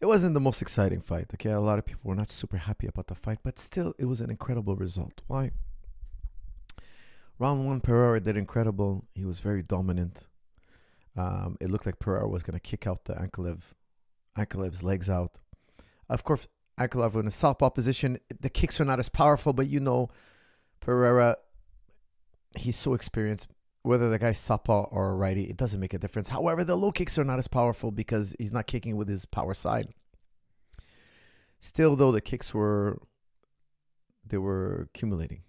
It wasn't the most exciting fight. Okay, a lot of people were not super happy about the fight, but still, it was an incredible result. Why? Round one, Perera did incredible. He was very dominant. It looked like Perera was going to kick out the Ankalaev's legs out. Of course, Ankalaev in a southpaw position, the kicks are not as powerful, but you know, Perera, he's so experienced. Whether the guy's southpaw or a righty, it doesn't make a difference. However, the low kicks are not as powerful because he's not kicking with his power side. Still, though, the kicks were accumulating.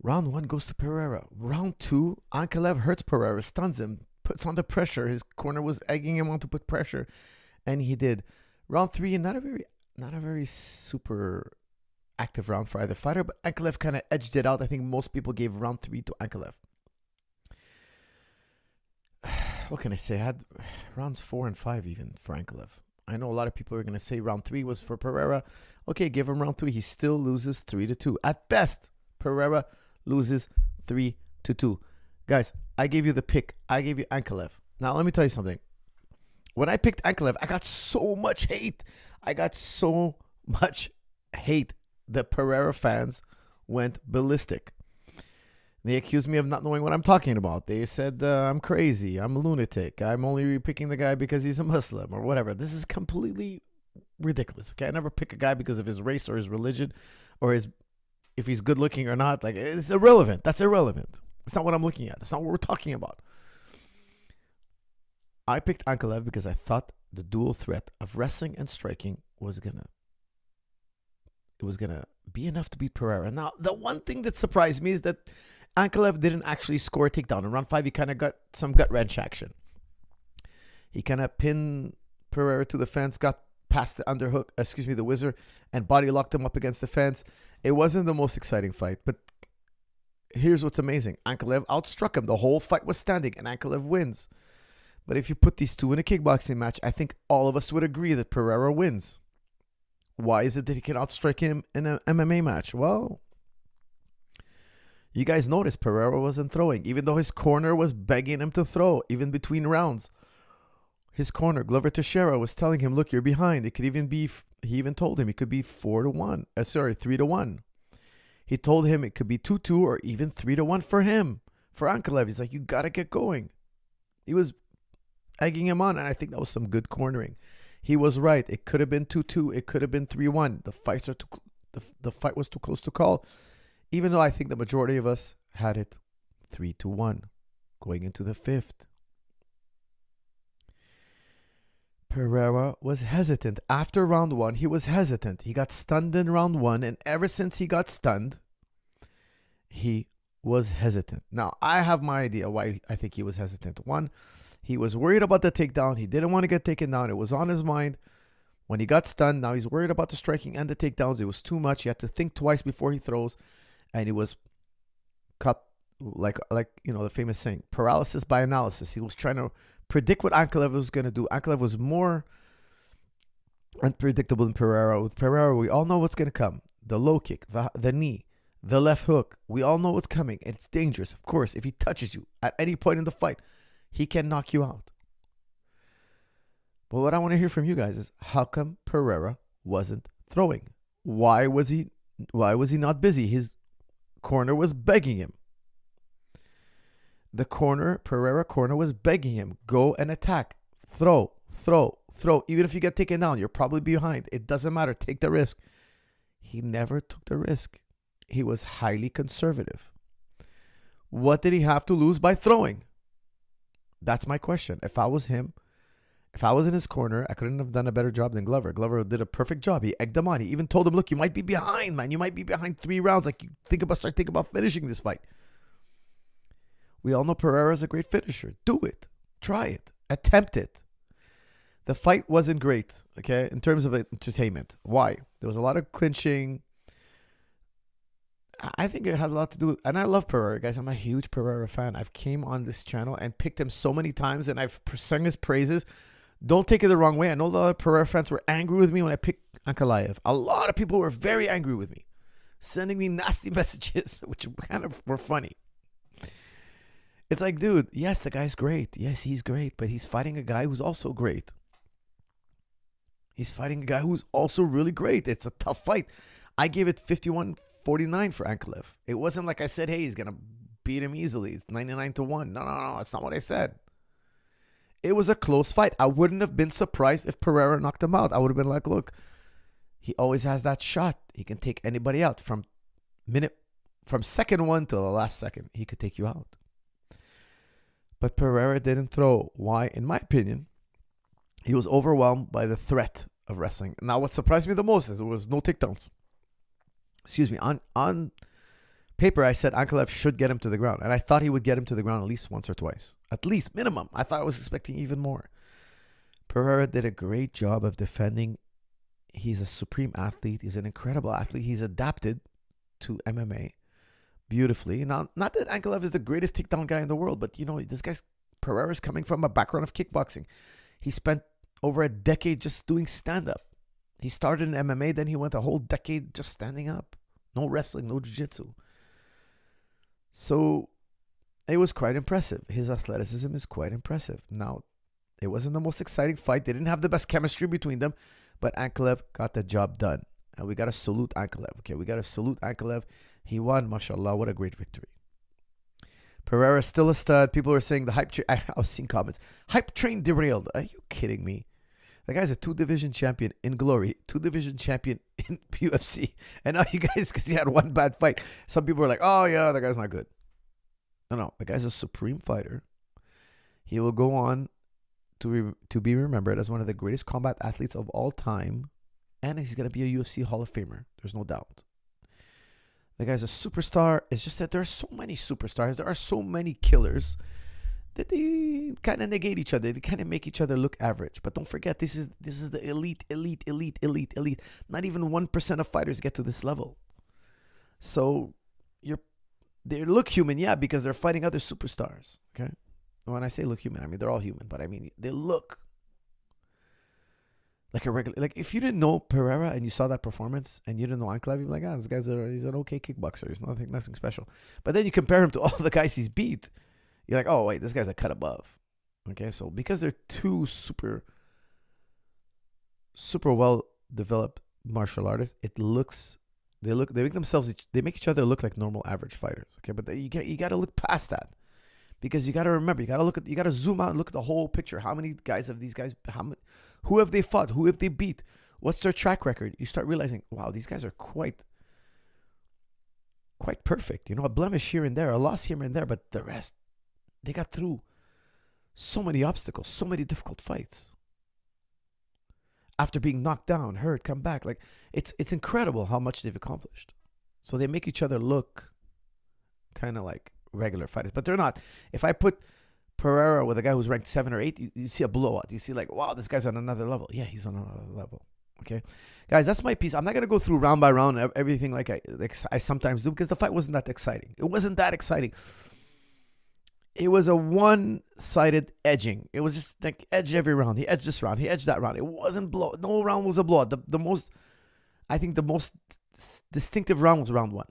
Round one goes to Perera. Round two, Ankalaev hurts Perera, stuns him, puts on the pressure. His corner was egging him on to put pressure, and he did. Round three, not a very super active round for either fighter, but Ankalaev kind of edged it out. I think most people gave round three to Ankalaev. What can I say? I had rounds 4 and 5 even for Ankalaev. I know a lot of people are going to say round 3 was for Perera. Okay, give him round 3. He still loses 3-2. At best, Perera loses 3-2. Guys, I gave you the pick. I gave you Ankalaev. Now, let me tell you something. When I picked Ankalaev, I got so much hate. The Perera fans went ballistic. They accused me of not knowing what I'm talking about. They said I'm crazy. I'm a lunatic. I'm only picking the guy because he's a Muslim or whatever. This is completely ridiculous. Okay, I never pick a guy because of his race or his religion or if he's good looking or not. Like, it's irrelevant. That's irrelevant. It's not what I'm looking at. That's not what we're talking about. I picked Ankalaev because I thought the dual threat of wrestling and striking was gonna be enough to beat Perera. Now, the one thing that surprised me is that Ankalaev didn't actually score a takedown. In round 5, he kind of got some gut wrench action. He kind of pinned Perera to the fence, got past the whizzer, and body locked him up against the fence. It wasn't the most exciting fight, but here's what's amazing. Ankalaev outstruck him. The whole fight was standing, and Ankalaev wins. But if you put these two in a kickboxing match, I think all of us would agree that Perera wins. Why is it that he can outstrike him in an MMA match? Well, you guys noticed Perera wasn't throwing, even though his corner was begging him to throw, even between rounds. His corner, Glover Teixeira, was telling him, look, you're behind. It could even be, he even told him it could be 3-1. He told him it could be 2-2 or even 3-1 for him. For Ankalaev, he's like, you got to get going. He was egging him on, and I think that was some good cornering. He was right. It could have been 2-2. It could have been 3-1. The fight was too close to call, even though I think the majority of us had it 3-1 going into the 5th. Perera was hesitant. After round 1, he was hesitant. He got stunned in round 1, and ever since he got stunned, he was hesitant. Now, I have my idea why I think he was hesitant. One, he was worried about the takedown. He didn't want to get taken down. It was on his mind. When he got stunned, now he's worried about the striking and the takedowns. It was too much. He had to think twice before he throws, and he was cut like the famous saying, paralysis by analysis. He was trying to predict what Ankalaev was going to do. Ankalaev was more unpredictable than Perera. With Perera, we all know what's going to come. The low kick, the knee, the left hook. We all know what's coming. And it's dangerous. Of course, if he touches you at any point in the fight, he can knock you out. But what I want to hear from you guys is, how come Perera wasn't throwing? Why was he not busy? His corner was begging him. The Perera corner was begging him, go and attack. Throw. Even if you get taken down, you're probably behind. It doesn't matter. Take the risk. He never took the risk. He was highly conservative. What did he have to lose by throwing? That's my question. If I was him, if I was in his corner, I couldn't have done a better job than Glover. Glover did a perfect job. He egged him on. He even told him, look, you might be behind, man. You might be behind 3 rounds. Like, start thinking about finishing this fight. We all know Perera is a great finisher. Do it. Try it. Attempt it. The fight wasn't great, okay, in terms of entertainment. Why? There was a lot of clinching. I think it had a lot to do with, and I love Perera, guys. I'm a huge Perera fan. I've came on this channel and picked him so many times, and I've sung his praises. Don't take it the wrong way. I know a lot of Perera fans were angry with me when I picked Ankalaev. A lot of people were very angry with me, sending me nasty messages, which kind of were funny. It's like, dude, yes, the guy's great. Yes, he's great, but he's fighting a guy who's also great. He's fighting a guy who's also really great. It's a tough fight. I gave it 51-49 for Ankalaev. It wasn't like I said, hey, he's going to beat him easily. It's 99-1. No. That's not what I said. It was a close fight. I wouldn't have been surprised if Perera knocked him out. I would have been like, look, he always has that shot. He can take anybody out from second one to the last second. He could take you out. But Perera didn't throw. Why? In my opinion, he was overwhelmed by the threat of wrestling. Now, what surprised me the most is there was no takedowns. Excuse me. On paper, I said Ankalaev should get him to the ground. And I thought he would get him to the ground at least once or twice. At least, minimum. I thought I was expecting even more. Perera did a great job of defending. He's a supreme athlete. He's an incredible athlete. He's adapted to MMA beautifully. Now, not that Ankalaev is the greatest takedown guy in the world, but, this guy's Perera's coming from a background of kickboxing. He spent over a decade just doing stand-up. He started in MMA, then he went a whole decade just standing up. No wrestling, no jiu-jitsu. So it was quite impressive. His athleticism is quite impressive. Now, it wasn't the most exciting fight. They didn't have the best chemistry between them, but Ankalaev got the job done. And we got to salute Ankalaev. Okay, we got to salute Ankalaev. He won, mashallah. What a great victory. Perera still a stud. People are saying the hype train. I was seeing comments. Hype train derailed. Are you kidding me? The guy's a 2-division champion in Glory, 2-division champion in UFC. And now you guys, because he had one bad fight, some people are like, oh yeah, the guy's not good. No. The guy's a supreme fighter. He will go on to be remembered as one of the greatest combat athletes of all time. And he's going to be a UFC Hall of Famer. There's no doubt. The guy's a superstar. It's just that there are so many superstars. There are so many killers that they kind of negate each other. They kind of make each other look average. But don't forget, this is the elite. Not even 1% of fighters get to this level. So they look human, yeah, because they're fighting other superstars. Okay? When I say look human, I mean they're all human, but I mean they look like a regular. Like if you didn't know Perera and you saw that performance and you didn't know Ankalaev, you'd be like, this guy's he's an okay kickboxer. He's nothing special. But then you compare him to all the guys he's beat. You're like, oh, wait, this guy's a cut above. Okay, so because they're two super well-developed martial artists, they make each other look like normal average fighters. Okay, but you got to look past that. Because you got to remember, you got to zoom out and look at the whole picture. How many guys have these guys, who have they fought? Who have they beat? What's their track record? You start realizing, wow, these guys are quite perfect. A blemish here and there, a loss here and there, but the rest, they got through so many obstacles, so many difficult fights. After being knocked down, hurt, come back. Like it's incredible how much they've accomplished. So they make each other look kind of like regular fighters, but they're not. If I put Perera with a guy who's ranked 7 or 8, you see a blowout. You see like, wow, this guy's on another level. Yeah, he's on another level. Okay, guys, that's my piece. I'm not gonna go through round by round everything like I sometimes do, because the fight wasn't that exciting. It wasn't that exciting. It was a one-sided edging. It was just like edge every round. He edged this round. He edged that round. It wasn't blow. No round was a blowout. The most distinctive round was round 1.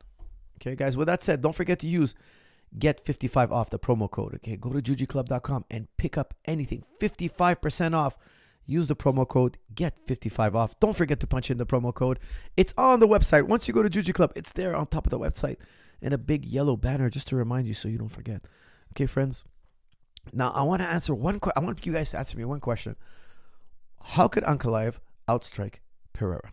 Okay, guys. With that said, don't forget to use Get 55 off, the promo code. Okay, go to jujiclub.com and pick up anything. 55% off. Use the promo code Get 55 off. Don't forget to punch in the promo code. It's on the website. Once you go to Juji Club, it's there on top of the website in a big yellow banner just to remind you so you don't forget. Okay, friends. Now I want to answer I want you guys to answer me one question. How could Ankalaev outstrike Perera?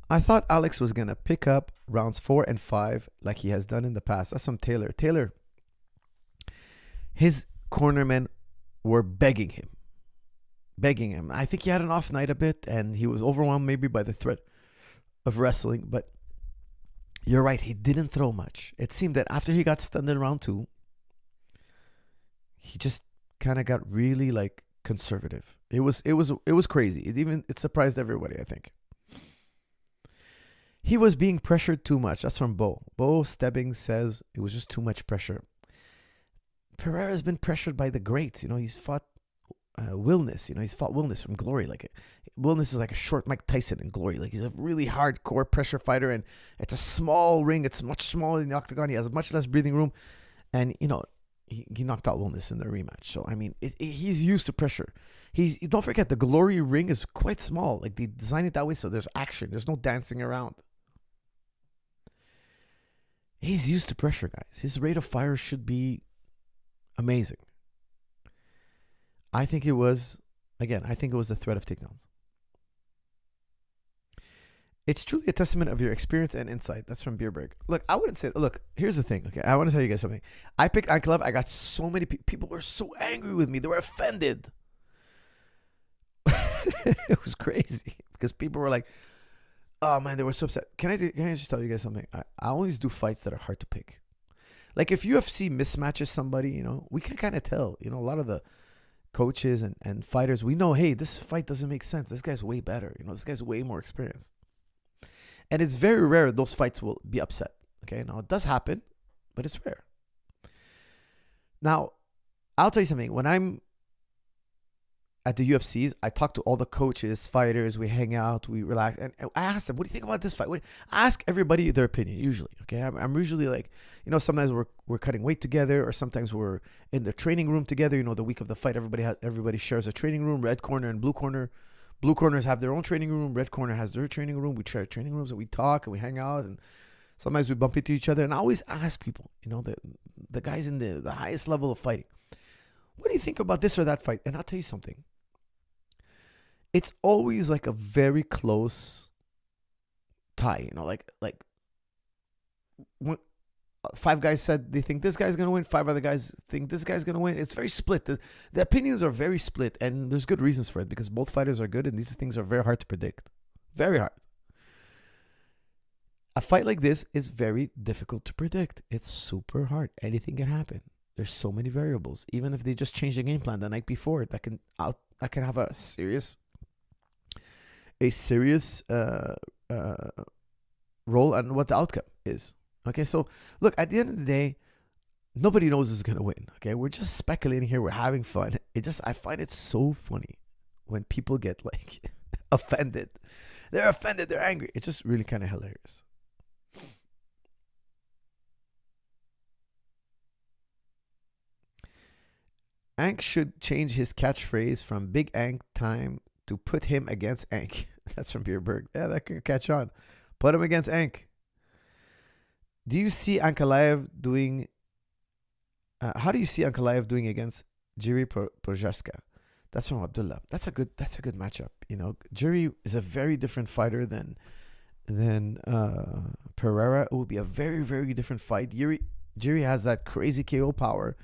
I thought Alex was going to pick up rounds 4 and 5 like he has done in the past. That's from Taylor. Taylor, his cornermen were begging him. I think he had an off night a bit and he was overwhelmed maybe by the threat of wrestling. But you're right, he didn't throw much. It seemed that after he got stunned in round 2, he just kind of got really like conservative. It was crazy. It surprised everybody, I think. He was being pressured too much. That's from Bo. Bo Stebbing says it was just too much pressure. Perera's been pressured by the greats. He's fought Wilness. He's fought Wilness from Glory. Wilness is like a short Mike Tyson in Glory. Like he's a really hardcore pressure fighter, and it's a small ring. It's much smaller than the octagon. He has much less breathing room, and he knocked out Wilness in the rematch. So, I mean, he's used to pressure. Don't forget, the Glory ring is quite small. Like, they design it that way so there's action. There's no dancing around. He's used to pressure, guys. His rate of fire should be amazing. I think it was the threat of takedowns. It's truly a testament of your experience and insight. That's from Bierberg. Look, I wouldn't say, look, here's the thing, okay? I want to tell you guys something. I picked Ankalaev. I got so many people were so angry with me. They were offended. It was crazy because people were like, oh man, they were so upset. Can I just tell you guys something? I always do fights that are hard to pick. Like if UFC mismatches somebody, we can kind of tell, a lot of the coaches and fighters, we know, hey, this fight doesn't make sense. This guy's way better. This guy's way more experienced. And it's very rare those fights will be upset. Okay, now it does happen, but it's rare. Now, I'll tell you something. When I'm at the UFCs, I talk to all the coaches, fighters, we hang out, we relax, and I ask them, what do you think about this fight? I ask everybody their opinion, usually, okay? I'm usually like, sometimes we're cutting weight together, or sometimes we're in the training room together, the week of the fight, everybody shares a training room, red corner and blue corner. Blue corners have their own training room, red corner has their training room, we share training rooms, and we talk, and we hang out, and sometimes we bump into each other, and I always ask people, the guys in the highest level of fighting, what do you think about this or that fight? And I'll tell you something. It's always like a very close tie, like when 5 guys said they think this guy's going to win, 5 other guys think this guy's going to win. It's very split. The opinions are very split, and there's good reasons for it because both fighters are good, and these things are very hard to predict. Very hard. A fight like this is very difficult to predict. It's super hard. Anything can happen. There's so many variables. Even if they just change the game plan the night before, that can have a serious role on what the outcome is. Okay, so look, at the end of the day, nobody knows who's gonna win. Okay, we're just speculating here. We're having fun. I find it so funny when people get like offended. They're offended. They're angry. It's just really kind of hilarious. Ank should change his catchphrase from Big Ank time to put him against Ank. That's from Bierberg. Yeah, that could catch on. Put him against Ank. Do you see Ankalaev doing... how do you see Ankalaev doing against Jiri Prochaska? That's from Abdullah. That's a good matchup. Jiri is a very different fighter than Perera. It would be a very, very different fight. Jiri has that crazy KO power.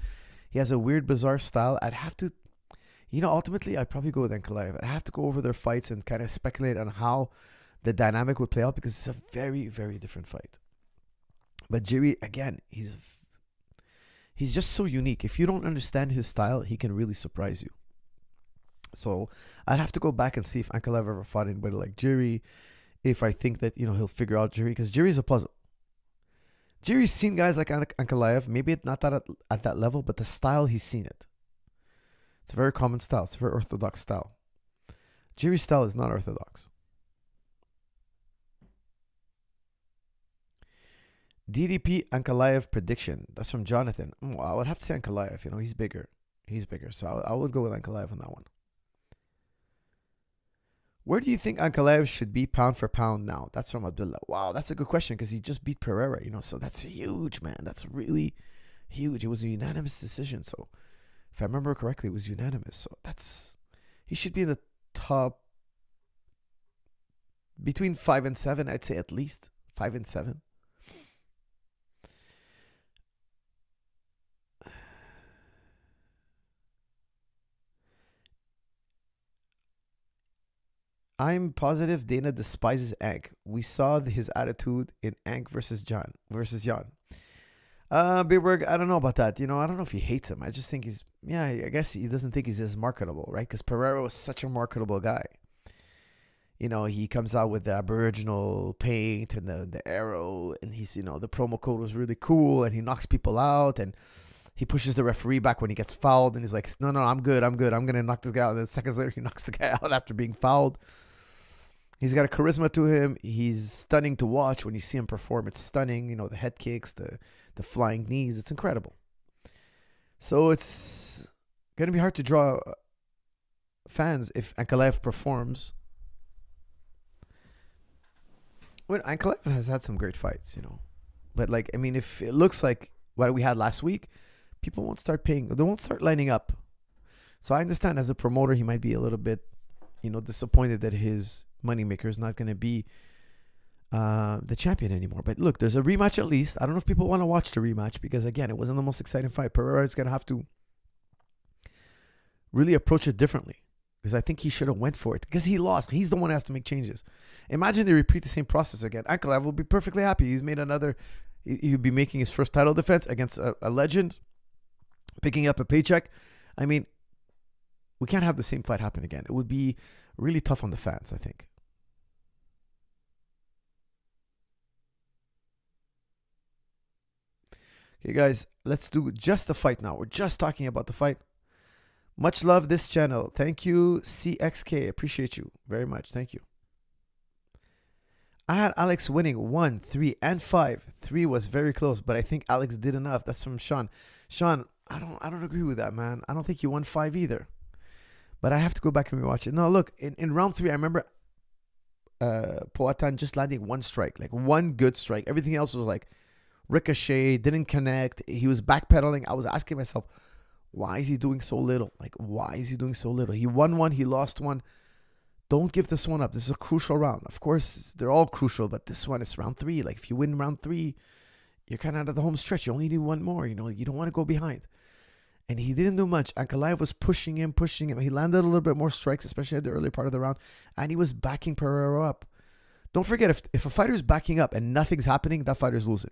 He has a weird, bizarre style. I'd have to... ultimately, I'd probably go with Ankalaev. I'd have to go over their fights and kind of speculate on how the dynamic would play out because it's a very, very different fight. But Jiri, again, he's just so unique. If you don't understand his style, he can really surprise you. So I'd have to go back and see if Ankalaev ever fought anybody like Jiri. If I think that, he'll figure out Jiri, because Jiri's a puzzle. Jiri's seen guys like Ankalaev, maybe not that at that level, but the style, he's seen it. It's a very common style. It's a very orthodox style. Jiri's style is not orthodox. DDP Ankalaev prediction. That's from Jonathan. I would have to say Ankalaev. He's bigger. So I would go with Ankalaev on that one. Where do you think Ankalaev should be pound for pound now? That's from Abdullah. Wow, that's a good question because he just beat Perera. So that's huge, man. That's really huge. It was a unanimous decision. So if I remember correctly, it was unanimous. So he should be in the top between 5 and 7. I'd say at least 5 and 7. I'm positive Dana despises Ank. We saw his attitude in Ank versus Jan. Bierberg, I don't know about that. I don't know if he hates him. I just think I guess he doesn't think he's as marketable, right? Because Perera was such a marketable guy. He comes out with the Aboriginal paint and the arrow, and he's, the promo code was really cool, and he knocks people out, and he pushes the referee back when he gets fouled, and he's like, no, I'm good. I'm going to knock this guy out. And then seconds later, he knocks the guy out after being fouled. He's got a charisma to him. He's stunning to watch when you see him perform. It's stunning. The head kicks, the flying knees. It's incredible. So it's going to be hard to draw fans if Ankalaev performs. Well, Ankalaev has had some great fights, But, like, I mean, if it looks like what we had last week, people won't start paying. They won't start lining up. So I understand as a promoter, he might be a little bit, disappointed that his moneymaker is not going to be the champion anymore. But look, there's a rematch at least. I don't know if people want to watch the rematch because, again, it wasn't the most exciting fight. Perera is going to have to really approach it differently because I think he should have went for it because he lost. He's the one who has to make changes. Imagine they repeat the same process again. Ankalaev will be perfectly happy. He's made he would be making his first title defense against a legend, picking up a paycheck. I mean, we can't have the same fight happen again. It would be really tough on the fans, I think. Okay, guys, let's do just the fight now. We're just talking about the fight. Much love this channel. Thank you, CXK. Appreciate you very much. Thank you. I had Alex winning 1, 3, and 5. 3 was very close, but I think Alex did enough. That's from Sean. Sean, I don't agree with that, man. I don't think he won 5 either. But I have to go back and rewatch it. No, look, in round 3, I remember Poatan just landing 1 strike, like 1 good strike. Everything else was like ricochet, didn't connect. He was backpedaling. I was asking myself, why is he doing so little? Like, why is he doing so little? He won 1, he lost 1. Don't give this one up. This is a crucial round. Of course, they're all crucial, but this one is round 3. Like, if you win round 3, you're kind of out of the home stretch. You only need 1 more. You don't want to go behind. And he didn't do much. Ankalaev was pushing him. He landed a little bit more strikes, especially at the early part of the round, and he was backing Perera up. Don't forget, if a fighter's backing up and nothing's happening, that fighter's losing.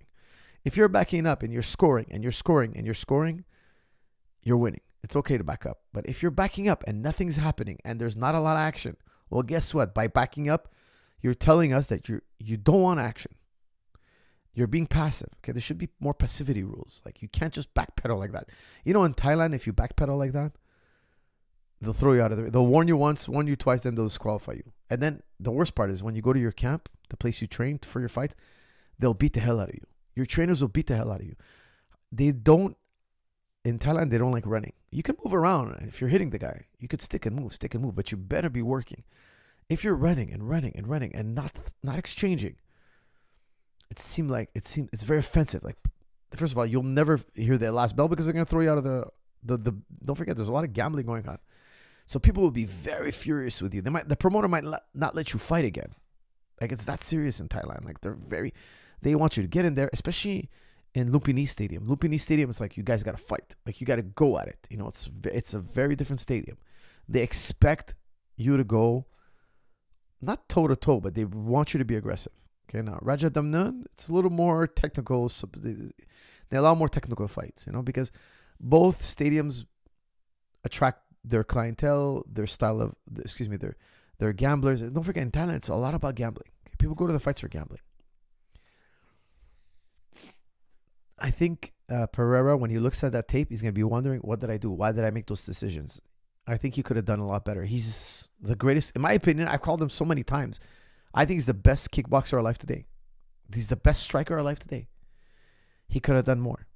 If you're backing up and you're scoring and you're scoring and you're scoring, you're winning. It's okay to back up. But if you're backing up and nothing's happening and there's not a lot of action, well, guess what? By backing up, you're telling us that you don't want action. You're being passive. Okay, there should be more passivity rules. Like, you can't just backpedal like that. In Thailand, if you backpedal like that, they'll throw you out of there. They'll warn you once, warn you twice, then they'll disqualify you. And then the worst part is when you go to your camp, the place you trained for your fight, they'll beat the hell out of you. Your trainers will beat the hell out of you. In Thailand, they don't like running. You can move around. If you're hitting the guy, you could stick and move, but you better be working. If you're running and not exchanging, it's very offensive. Like, first of all, you'll never hear the last bell because they're going to throw you out of the don't forget, there's a lot of gambling going on. So people will be very furious with you. The promoter might not let you fight again. Like, it's that serious in Thailand. Like, they want you to get in there, especially in Lumpini Stadium. Lumpini Stadium is like, you guys got to fight. Like, you got to go at it. It's a very different stadium. They expect you to go, not toe-to-toe, but they want you to be aggressive. Okay, now, Raja Damnan, it's a little more technical. So they allow more technical fights, because both stadiums attract their clientele, their style of, their gamblers. And don't forget, in Thailand, it's a lot about gambling. Okay? People go to the fights for gambling. I think Perera, when he looks at that tape, he's going to be wondering, what did I do? Why did I make those decisions? I think he could have done a lot better. He's the greatest. In my opinion, I've called him so many times. I think he's the best kickboxer alive today. He's the best striker alive today. He could have done more.